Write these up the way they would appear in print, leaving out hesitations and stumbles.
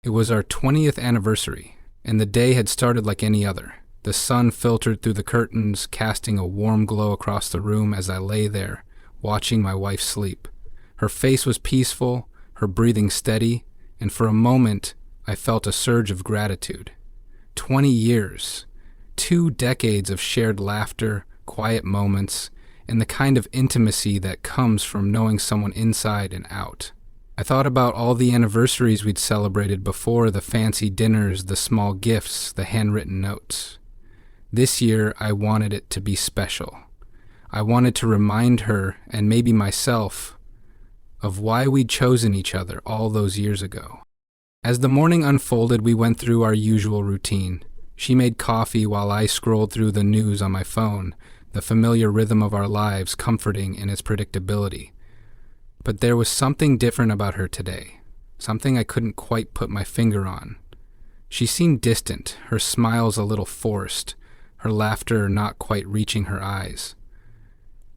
It was our 20th anniversary, and the day had started like any other. The sun filtered through the curtains, casting a warm glow across the room as I lay there, watching my wife sleep. Her face was peaceful, her breathing steady, and for a moment, I felt a surge of gratitude. 20 years, 2 decades of shared laughter, quiet moments, and the kind of intimacy that comes from knowing someone inside and out. I thought about all the anniversaries we'd celebrated before, the fancy dinners, the small gifts, the handwritten notes. This year, I wanted it to be special. I wanted to remind her, and maybe myself, of why we'd chosen each other all those years ago. As the morning unfolded, we went through our usual routine. She made coffee while I scrolled through the news on my phone, the familiar rhythm of our lives comforting in its predictability. But there was something different about her today, something I couldn't quite put my finger on. She seemed distant, her smiles a little forced, her laughter not quite reaching her eyes.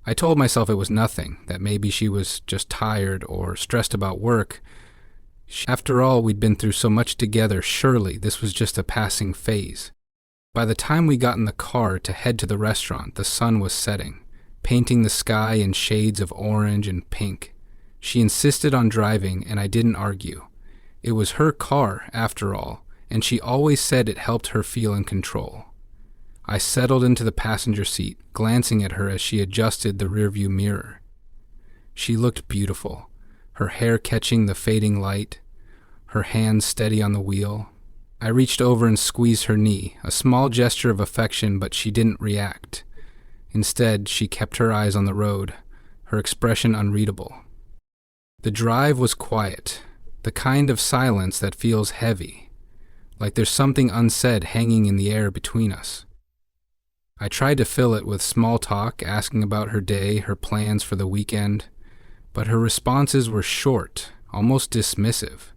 I told myself it was nothing, that maybe she was just tired or stressed about work. After all, we'd been through so much together, surely this was just a passing phase. By the time we got in the car to head to the restaurant, the sun was setting, painting the sky in shades of orange and pink. She insisted on driving, and I didn't argue. It was her car, after all, and she always said it helped her feel in control. I settled into the passenger seat, glancing at her as she adjusted the rearview mirror. She looked beautiful, her hair catching the fading light, her hands steady on the wheel. I reached over and squeezed her knee, a small gesture of affection, but she didn't react. Instead, she kept her eyes on the road, her expression unreadable. The drive was quiet, the kind of silence that feels heavy, like there's something unsaid hanging in the air between us. I tried to fill it with small talk, asking about her day, her plans for the weekend, but her responses were short, almost dismissive.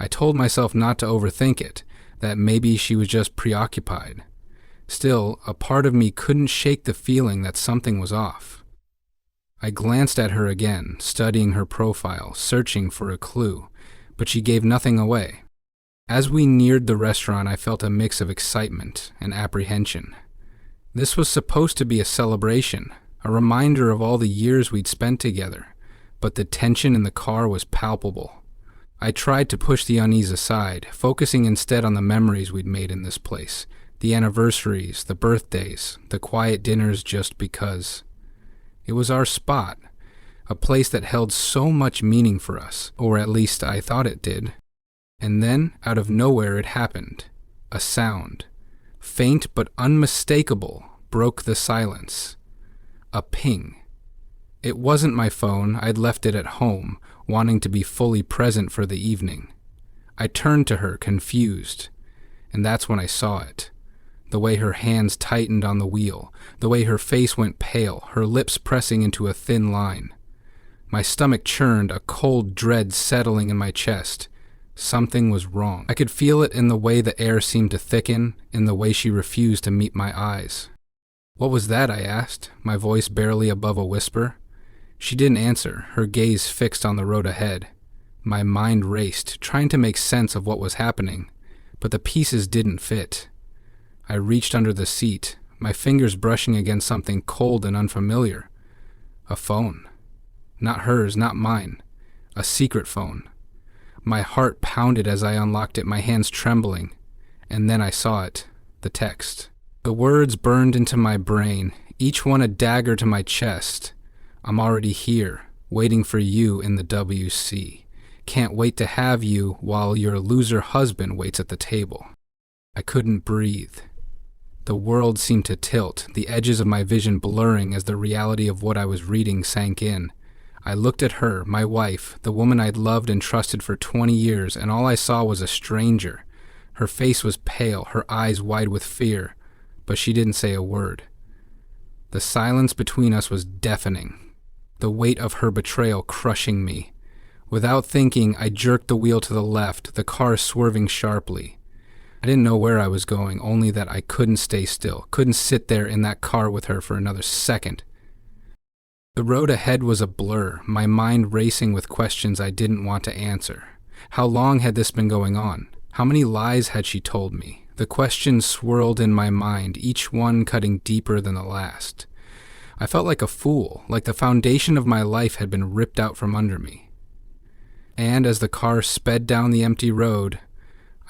I told myself not to overthink it, that maybe she was just preoccupied. Still, a part of me couldn't shake the feeling that something was off. I glanced at her again, studying her profile, searching for a clue, but she gave nothing away. As we neared the restaurant, I felt a mix of excitement and apprehension. This was supposed to be a celebration, a reminder of all the years we'd spent together, but the tension in the car was palpable. I tried to push the unease aside, focusing instead on the memories we'd made in this place, the anniversaries, the birthdays, the quiet dinners just because. It was our spot, a place that held so much meaning for us, or at least I thought it did. And then, out of nowhere, it happened. A sound, faint but unmistakable, broke the silence. A ping. It wasn't my phone. I'd left it at home, wanting to be fully present for the evening. I turned to her, confused, and that's when I saw it. The way her hands tightened on the wheel, the way her face went pale, her lips pressing into a thin line. My stomach churned, a cold dread settling in my chest. Something was wrong. I could feel it in the way the air seemed to thicken, in the way she refused to meet my eyes. "What was that?" I asked, my voice barely above a whisper. She didn't answer, her gaze fixed on the road ahead. My mind raced, trying to make sense of what was happening, but the pieces didn't fit. I reached under the seat, my fingers brushing against something cold and unfamiliar. A phone. Not hers, not mine. A secret phone. My heart pounded as I unlocked it, my hands trembling. And then I saw it, the text. The words burned into my brain, each one a dagger to my chest. "I'm already here, waiting for you in the WC. Can't wait to have you while your loser husband waits at the table." I couldn't breathe. The world seemed to tilt, the edges of my vision blurring as the reality of what I was reading sank in. I looked at her, my wife, the woman I'd loved and trusted for 20 years, and all I saw was a stranger. Her face was pale, her eyes wide with fear, but she didn't say a word. The silence between us was deafening, the weight of her betrayal crushing me. Without thinking, I jerked the wheel to the left, the car swerving sharply. I didn't know where I was going, only that I couldn't stay still, couldn't sit there in that car with her for another second. The road ahead was a blur, my mind racing with questions I didn't want to answer. How long had this been going on? How many lies had she told me? The questions swirled in my mind, each one cutting deeper than the last. I felt like a fool, like the foundation of my life had been ripped out from under me. And as the car sped down the empty road,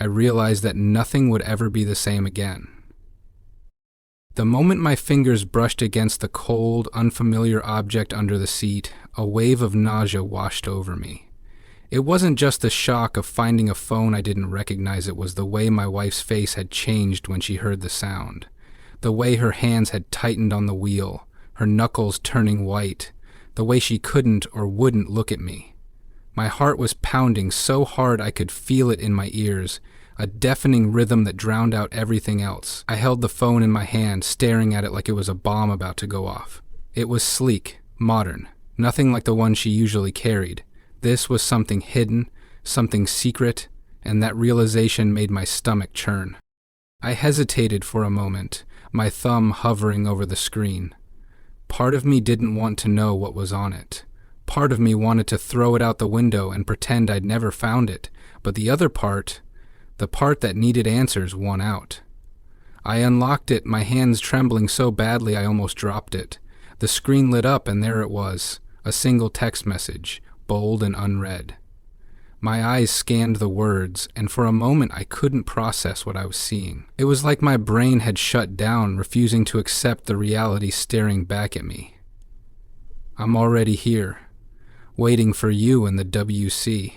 I realized that nothing would ever be the same again. The moment my fingers brushed against the cold, unfamiliar object under the seat, a wave of nausea washed over me. It wasn't just the shock of finding a phone I didn't recognize, it was the way my wife's face had changed when she heard the sound. The way her hands had tightened on the wheel, her knuckles turning white, the way she couldn't or wouldn't look at me. My heart was pounding so hard I could feel it in my ears, a deafening rhythm that drowned out everything else. I held the phone in my hand, staring at it like it was a bomb about to go off. It was sleek, modern, nothing like the one she usually carried. This was something hidden, something secret, and that realization made my stomach churn. I hesitated for a moment, my thumb hovering over the screen. Part of me didn't want to know what was on it. Part of me wanted to throw it out the window and pretend I'd never found it, but the other part, the part that needed answers, won out. I unlocked it, my hands trembling so badly I almost dropped it. The screen lit up and there it was, a single text message, bold and unread. My eyes scanned the words, and for a moment I couldn't process what I was seeing. It was like my brain had shut down, refusing to accept the reality staring back at me. I'm already here, waiting for you in the WC.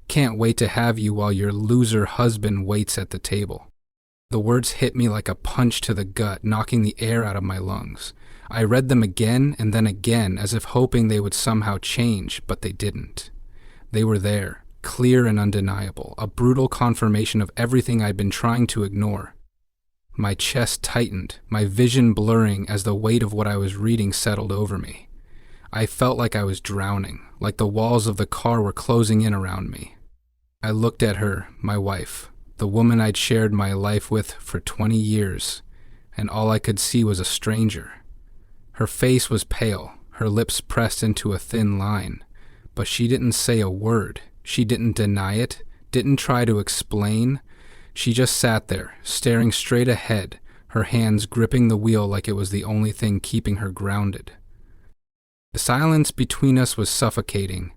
Can't wait to have you while your loser husband waits at the table. The words hit me like a punch to the gut, knocking the air out of my lungs. I read them again and then again, as if hoping they would somehow change, but they didn't. They were there, clear and undeniable, a brutal confirmation of everything I'd been trying to ignore. My chest tightened, my vision blurring as the weight of what I was reading settled over me. I felt like I was drowning, like the walls of the car were closing in around me. I looked at her, my wife, the woman I'd shared my life with for 20 years, and all I could see was a stranger. Her face was pale, her lips pressed into a thin line, but she didn't say a word. She didn't deny it, didn't try to explain. She just sat there, staring straight ahead, her hands gripping the wheel like it was the only thing keeping her grounded. The silence between us was suffocating,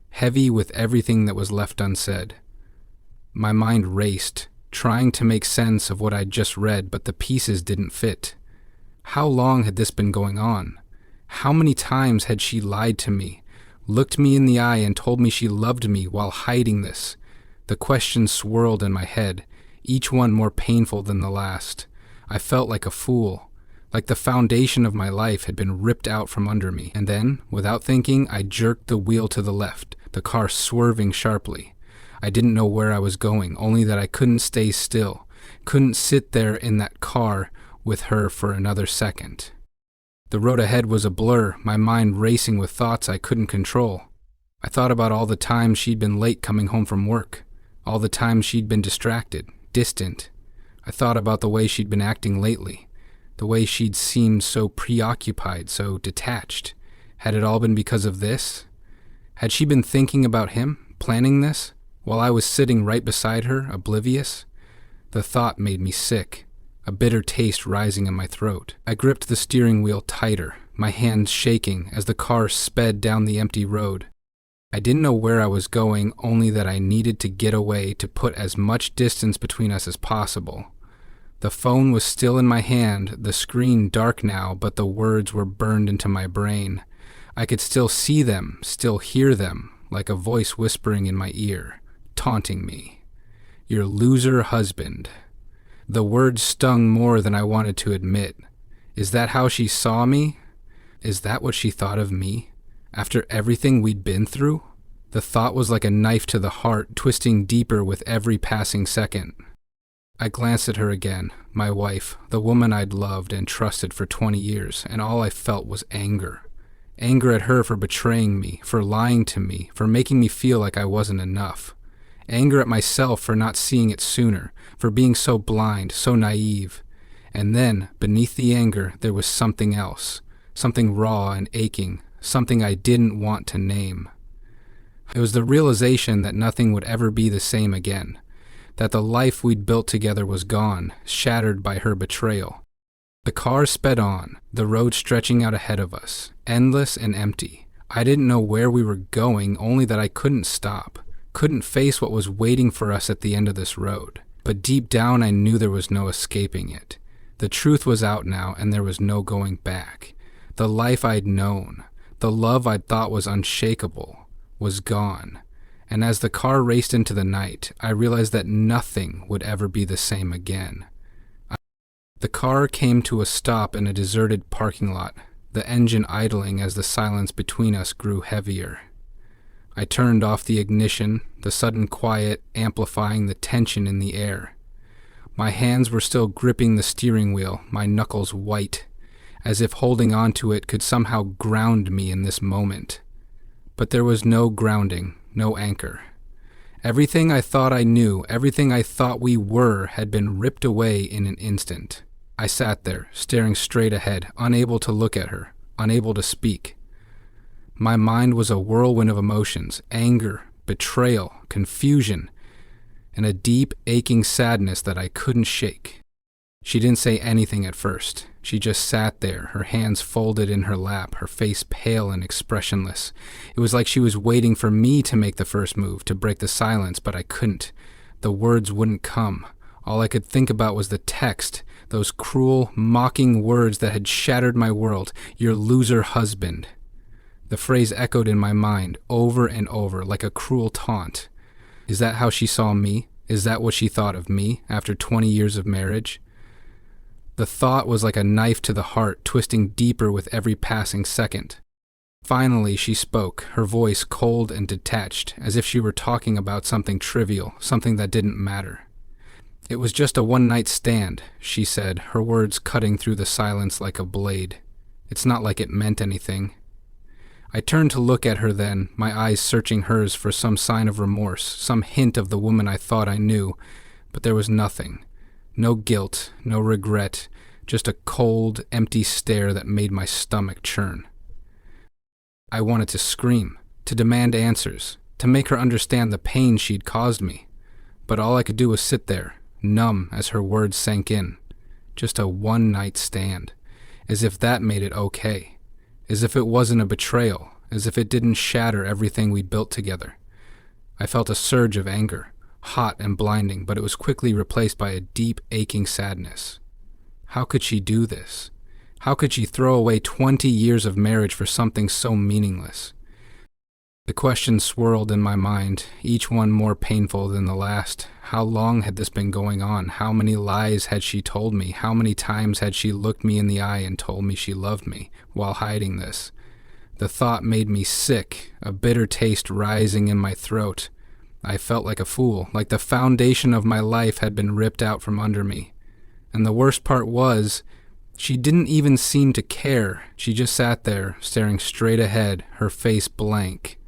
heavy with everything that was left unsaid. My mind raced, trying to make sense of what I'd just read, but the pieces didn't fit. How long had this been going on? How many times had she lied to me, looked me in the eye and told me she loved me while hiding this? The questions swirled in my head, each one more painful than the last. I felt like a fool, like the foundation of my life had been ripped out from under me. And then, without thinking, I jerked the wheel to the left, the car swerving sharply. I didn't know where I was going, only that I couldn't stay still, couldn't sit there in that car with her for another second. The road ahead was a blur, my mind racing with thoughts I couldn't control. I thought about all the times she'd been late coming home from work, all the times she'd been distracted, distant. I thought about the way she'd been acting lately, the way she'd seemed so preoccupied, so detached. Had it all been because of this? Had she been thinking about him, planning this, while I was sitting right beside her, oblivious? The thought made me sick, a bitter taste rising in my throat. I gripped the steering wheel tighter, my hands shaking as the car sped down the empty road. I didn't know where I was going, only that I needed to get away, to put as much distance between us as possible. The phone was still in my hand, the screen dark now, but the words were burned into my brain. I could still see them, still hear them, like a voice whispering in my ear, taunting me. Your loser husband. The words stung more than I wanted to admit. Is that how she saw me? Is that what she thought of me? After everything we'd been through? The thought was like a knife to the heart, twisting deeper with every passing second. I glanced at her again, my wife, the woman I'd loved and trusted for 20 years, and all I felt was anger. Anger at her for betraying me, for lying to me, for making me feel like I wasn't enough. Anger at myself for not seeing it sooner, for being so blind, so naive. And then, beneath the anger, there was something else, something raw and aching, something I didn't want to name. It was the realization that nothing would ever be the same again, that the life we'd built together was gone, shattered by her betrayal. The car sped on, the road stretching out ahead of us, endless and empty. I didn't know where we were going, only that I couldn't stop, couldn't face what was waiting for us at the end of this road. But deep down I knew there was no escaping it. The truth was out now, and there was no going back. The life I'd known, the love I'd thought was unshakable, was gone. And as the car raced into the night, I realized that nothing would ever be the same again. The car came to a stop in a deserted parking lot, the engine idling as the silence between us grew heavier. I turned off the ignition, the sudden quiet amplifying the tension in the air. My hands were still gripping the steering wheel, my knuckles white, as if holding on to it could somehow ground me in this moment. But there was no grounding, no anchor. Everything I thought I knew, everything I thought we were, had been ripped away in an instant. I sat there, staring straight ahead, unable to look at her, unable to speak. My mind was a whirlwind of emotions, anger, betrayal, confusion, and a deep, aching sadness that I couldn't shake. She didn't say anything at first. She just sat there, her hands folded in her lap, her face pale and expressionless. It was like she was waiting for me to make the first move, to break the silence, but I couldn't. The words wouldn't come. All I could think about was the text, those cruel, mocking words that had shattered my world. Your loser husband. The phrase echoed in my mind over and over like a cruel taunt. Is that how she saw me? Is that what she thought of me after 20 years of marriage? The thought was like a knife to the heart, twisting deeper with every passing second. Finally, she spoke, her voice cold and detached, as if she were talking about something trivial, something that didn't matter. It was just a one-night stand, she said, her words cutting through the silence like a blade. It's not like it meant anything. I turned to look at her then, my eyes searching hers for some sign of remorse, some hint of the woman I thought I knew, but there was nothing. No guilt, no regret, just a cold, empty stare that made my stomach churn. I wanted to scream, to demand answers, to make her understand the pain she'd caused me, but all I could do was sit there, numb as her words sank in. Just a one-night stand, as if that made it okay, as if it wasn't a betrayal, as if it didn't shatter everything we built together. I felt a surge of anger, hot and blinding, but it was quickly replaced by a deep, aching sadness. How could she do this? How could she throw away 20 years of marriage for something so meaningless? The questions swirled in my mind, each one more painful than the last. How long had this been going on? How many lies had she told me? How many times had she looked me in the eye and told me she loved me while hiding this? The thought made me sick, a bitter taste rising in my throat. I felt like a fool, like the foundation of my life had been ripped out from under me. And the worst part was, she didn't even seem to care. She just sat there, staring straight ahead, her face blank,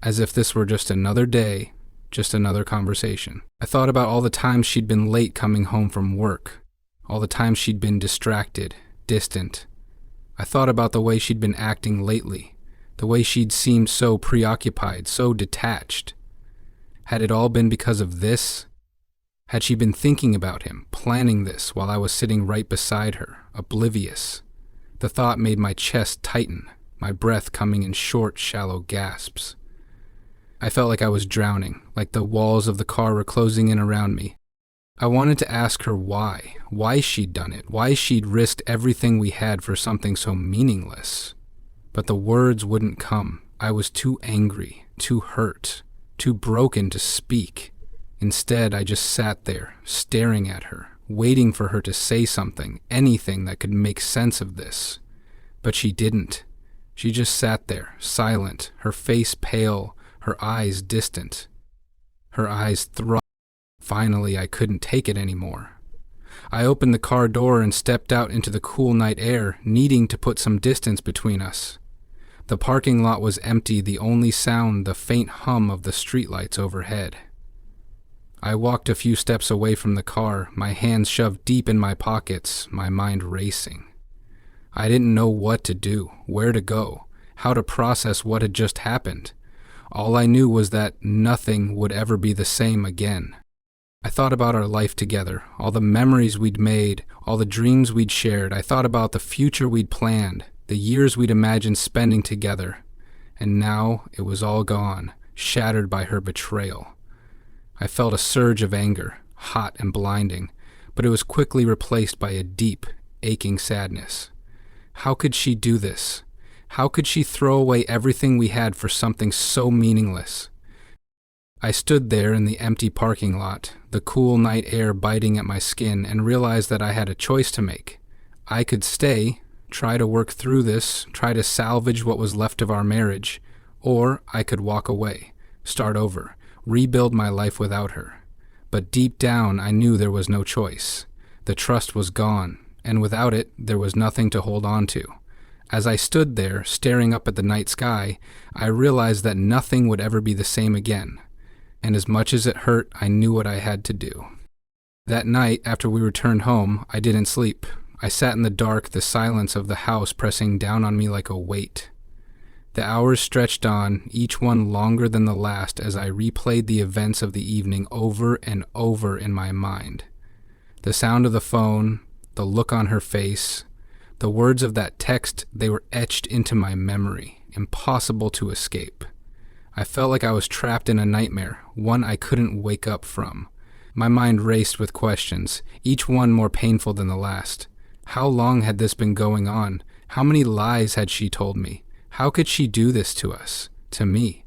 as if this were just another day, just another conversation. I thought about all the times she'd been late coming home from work, all the times she'd been distracted, distant. I thought about the way she'd been acting lately, the way she'd seemed so preoccupied, so detached. Had it all been because of this? Had she been thinking about him, planning this while I was sitting right beside her, oblivious? The thought made my chest tighten, my breath coming in short, shallow gasps. I felt like I was drowning, like the walls of the car were closing in around me. I wanted to ask her why she'd done it, why she'd risked everything we had for something so meaningless. But the words wouldn't come. I was too angry, too hurt, too broken to speak. Instead, I just sat there, staring at her, waiting for her to say something, anything that could make sense of this. But she didn't. She just sat there, silent, her face pale, her eyes distant. Her eyes throbbed. Finally, I couldn't take it anymore. I opened the car door and stepped out into the cool night air, needing to put some distance between us. The parking lot was empty, the only sound the faint hum of the streetlights overhead. I walked a few steps away from the car, my hands shoved deep in my pockets, my mind racing. I didn't know what to do, where to go, how to process what had just happened. All I knew was that nothing would ever be the same again. I thought about our life together, all the memories we'd made, all the dreams we'd shared. I thought about the future we'd planned, the years we'd imagined spending together. And now it was all gone, shattered by her betrayal. I felt a surge of anger, hot and blinding, but it was quickly replaced by a deep, aching sadness. How could she do this? How could she throw away everything we had for something so meaningless? I stood there in the empty parking lot, the cool night air biting at my skin, and realized that I had a choice to make. I could stay, try to work through this, try to salvage what was left of our marriage, or I could walk away, start over, rebuild my life without her. But deep down, I knew there was no choice. The trust was gone, and without it, there was nothing to hold on to. As I stood there, staring up at the night sky, I realized that nothing would ever be the same again. And as much as it hurt, I knew what I had to do. That night, after we returned home, I didn't sleep. I sat in the dark, the silence of the house pressing down on me like a weight. The hours stretched on, each one longer than the last, as I replayed the events of the evening over and over in my mind. The sound of the phone, the look on her face, the words of that text, they were etched into my memory, impossible to escape. I felt like I was trapped in a nightmare, one I couldn't wake up from. My mind raced with questions, each one more painful than the last. How long had this been going on? How many lies had she told me? How could she do this to us, to me?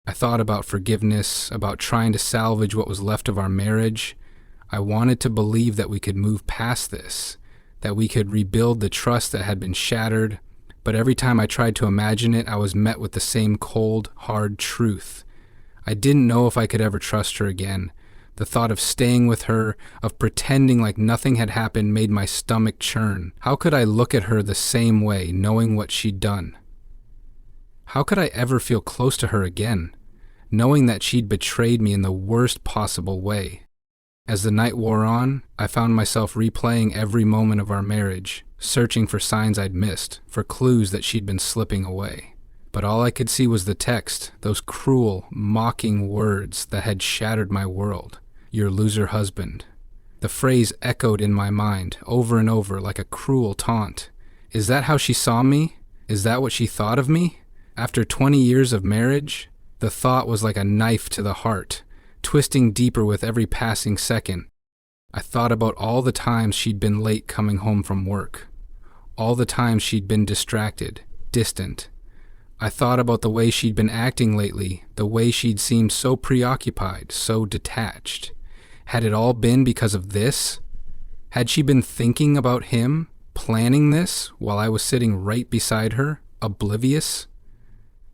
I thought about forgiveness, about trying to salvage what was left of our marriage. I wanted to believe that we could move past this, that we could rebuild the trust that had been shattered. But every time I tried to imagine it, I was met with the same cold, hard truth. I didn't know if I could ever trust her again. The thought of staying with her, of pretending like nothing had happened, made my stomach churn. How could I look at her the same way, knowing what she'd done? How could I ever feel close to her again, knowing that she'd betrayed me in the worst possible way? As the night wore on, I found myself replaying every moment of our marriage, searching for signs I'd missed, for clues that she'd been slipping away. But all I could see was the text, those cruel, mocking words that had shattered my world. Your loser husband. The phrase echoed in my mind, over and over, like a cruel taunt. Is that how she saw me? Is that what she thought of me? After 20 years of marriage, the thought was like a knife to the heart, twisting deeper with every passing second. I thought about all the times she'd been late coming home from work, all the times she'd been distracted, distant. I thought about the way she'd been acting lately, the way she'd seemed so preoccupied, so detached. Had it all been because of this? Had she been thinking about him, planning this, while I was sitting right beside her, oblivious?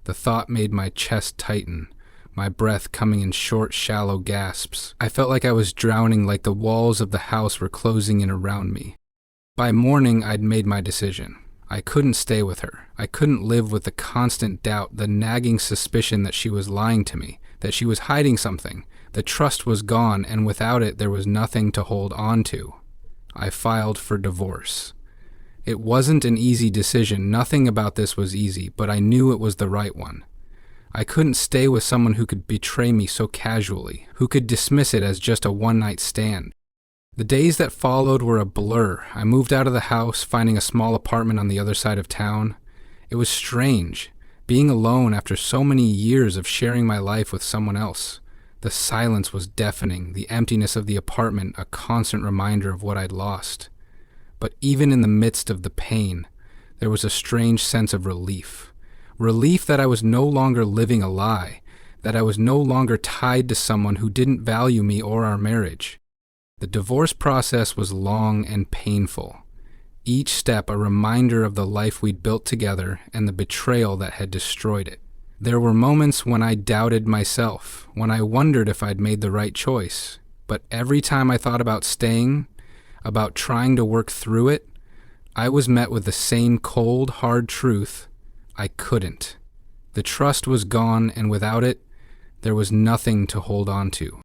The thought made my chest tighten, my breath coming in short, shallow gasps. I felt like I was drowning, like the walls of the house were closing in around me. By morning, I'd made my decision. I couldn't stay with her. I couldn't live with the constant doubt, the nagging suspicion that she was lying to me, that she was hiding something. The trust was gone, and without it, there was nothing to hold on to. I filed for divorce. It wasn't an easy decision. Nothing about this was easy, but I knew it was the right one. I couldn't stay with someone who could betray me so casually, who could dismiss it as just a one-night stand. The days that followed were a blur. I moved out of the house, finding a small apartment on the other side of town. It was strange, being alone after so many years of sharing my life with someone else. The silence was deafening, the emptiness of the apartment a constant reminder of what I'd lost. But even in the midst of the pain, there was a strange sense of relief. Relief that I was no longer living a lie, that I was no longer tied to someone who didn't value me or our marriage. The divorce process was long and painful. Each step a reminder of the life we'd built together and the betrayal that had destroyed it. There were moments when I doubted myself, when I wondered if I'd made the right choice. But every time I thought about staying, about trying to work through it, I was met with the same cold, hard truth: I couldn't. The trust was gone, and without it, there was nothing to hold on to.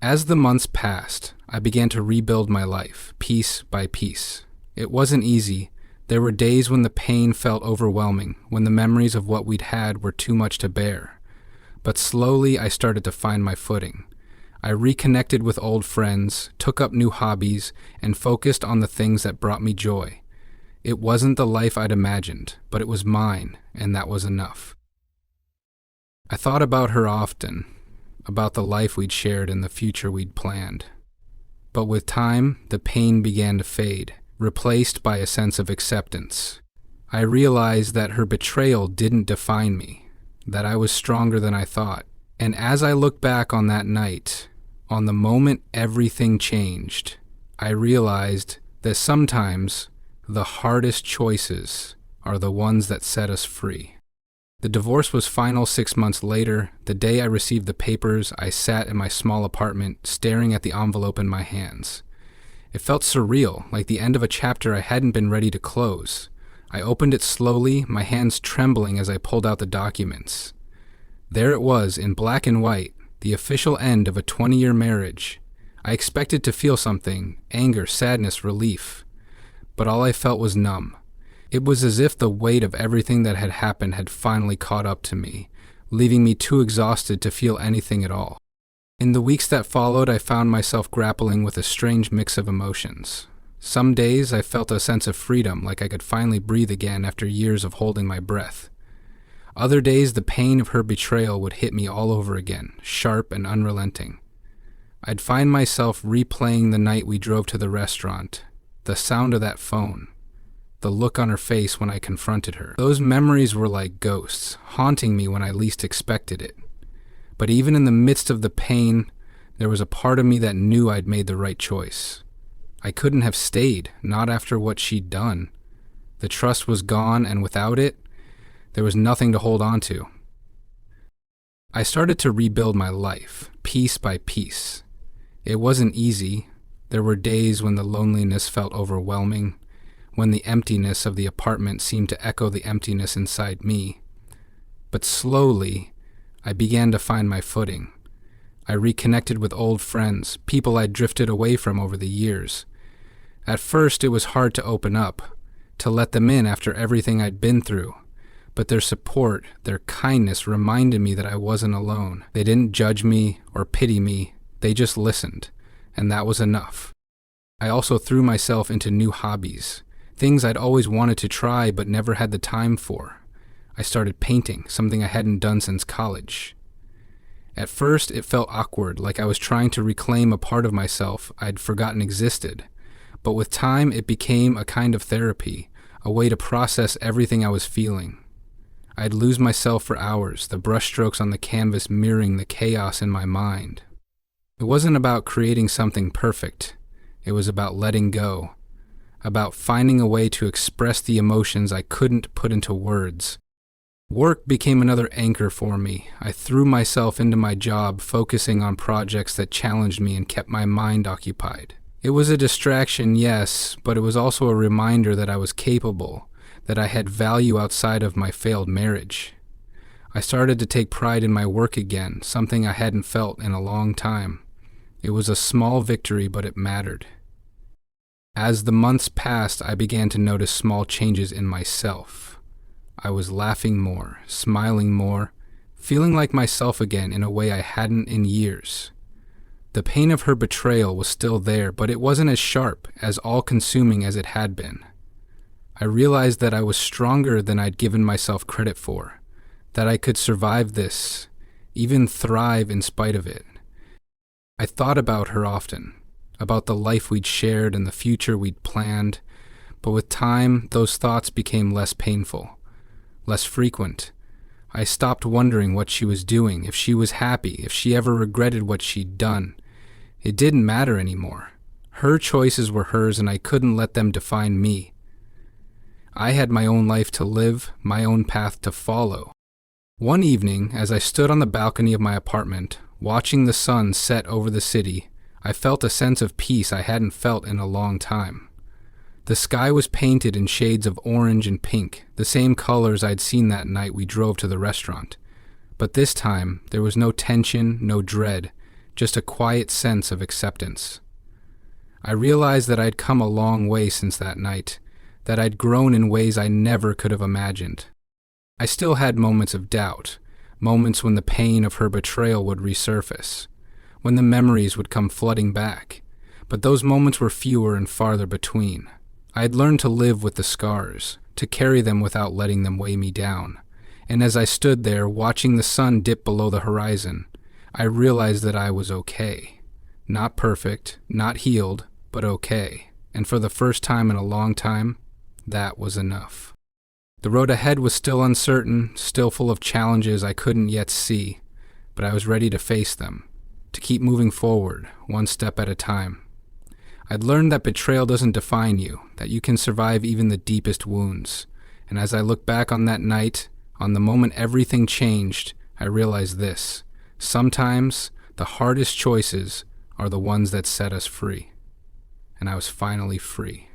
As the months passed, I began to rebuild my life, piece by piece. It wasn't easy. There were days when the pain felt overwhelming, when the memories of what we'd had were too much to bear. But slowly I started to find my footing. I reconnected with old friends, took up new hobbies, and focused on the things that brought me joy. It wasn't the life I'd imagined, but it was mine, and that was enough. I thought about her often, about the life we'd shared and the future we'd planned. But with time, the pain began to fade, replaced by a sense of acceptance. I realized that her betrayal didn't define me, that I was stronger than I thought. And as I look back on that night, on the moment everything changed, I realized that sometimes the hardest choices are the ones that set us free. The divorce was final 6 months later. The day I received the papers, I sat in my small apartment, staring at the envelope in my hands. It felt surreal, like the end of a chapter I hadn't been ready to close. I opened it slowly, my hands trembling as I pulled out the documents. There it was, in black and white, the official end of a 20-year marriage. I expected to feel something, anger, sadness, relief. But all I felt was numb. It was as if the weight of everything that had happened had finally caught up to me, leaving me too exhausted to feel anything at all. In the weeks that followed, I found myself grappling with a strange mix of emotions. Some days I felt a sense of freedom, like I could finally breathe again after years of holding my breath. Other days, the pain of her betrayal would hit me all over again, sharp and unrelenting. I'd find myself replaying the night we drove to the restaurant, the sound of that phone, the look on her face when I confronted her. Those memories were like ghosts, haunting me when I least expected it. But even in the midst of the pain, there was a part of me that knew I'd made the right choice. I couldn't have stayed, not after what she'd done. The trust was gone, and without it, there was nothing to hold on to. I started to rebuild my life, piece by piece. It wasn't easy. There were days when the loneliness felt overwhelming, when the emptiness of the apartment seemed to echo the emptiness inside me. But slowly, I began to find my footing. I reconnected with old friends, people I'd drifted away from over the years. At first, it was hard to open up, to let them in after everything I'd been through. But their support, their kindness reminded me that I wasn't alone. They didn't judge me or pity me, they just listened, and that was enough. I also threw myself into new hobbies, things I'd always wanted to try but never had the time for. I started painting, something I hadn't done since college. At first, it felt awkward, like I was trying to reclaim a part of myself I'd forgotten existed. But with time, it became a kind of therapy, a way to process everything I was feeling. I'd lose myself for hours, the brushstrokes on the canvas mirroring the chaos in my mind. It wasn't about creating something perfect. It was about letting go, about finding a way to express the emotions I couldn't put into words. Work became another anchor for me. I threw myself into my job, focusing on projects that challenged me and kept my mind occupied. It was a distraction, yes, but it was also a reminder that I was capable, that I had value outside of my failed marriage. I started to take pride in my work again, something I hadn't felt in a long time. It was a small victory, but it mattered. As the months passed, I began to notice small changes in myself. I was laughing more, smiling more, feeling like myself again in a way I hadn't in years. The pain of her betrayal was still there, but it wasn't as sharp, as all-consuming as it had been. I realized that I was stronger than I'd given myself credit for, that I could survive this, even thrive in spite of it. I thought about her often, about the life we'd shared and the future we'd planned, but with time, those thoughts became less painful, less frequent. I stopped wondering what she was doing, if she was happy, if she ever regretted what she'd done. It didn't matter anymore. Her choices were hers, and I couldn't let them define me. I had my own life to live, my own path to follow. One evening, as I stood on the balcony of my apartment, watching the sun set over the city, I felt a sense of peace I hadn't felt in a long time. The sky was painted in shades of orange and pink, the same colors I'd seen that night we drove to the restaurant. But this time, there was no tension, no dread, just a quiet sense of acceptance. I realized that I'd come a long way since that night, that I'd grown in ways I never could have imagined. I still had moments of doubt, moments when the pain of her betrayal would resurface, when the memories would come flooding back, but those moments were fewer and farther between. I had learned to live with the scars, to carry them without letting them weigh me down, and as I stood there watching the sun dip below the horizon, I realized that I was okay. Not perfect, not healed, but okay, and for the first time in a long time, that was enough. The road ahead was still uncertain, still full of challenges I couldn't yet see, but I was ready to face them, to keep moving forward, one step at a time. I'd learned that betrayal doesn't define you, that you can survive even the deepest wounds, and as I look back on that night, on the moment everything changed, I realized this: sometimes the hardest choices are the ones that set us free. And I was finally free.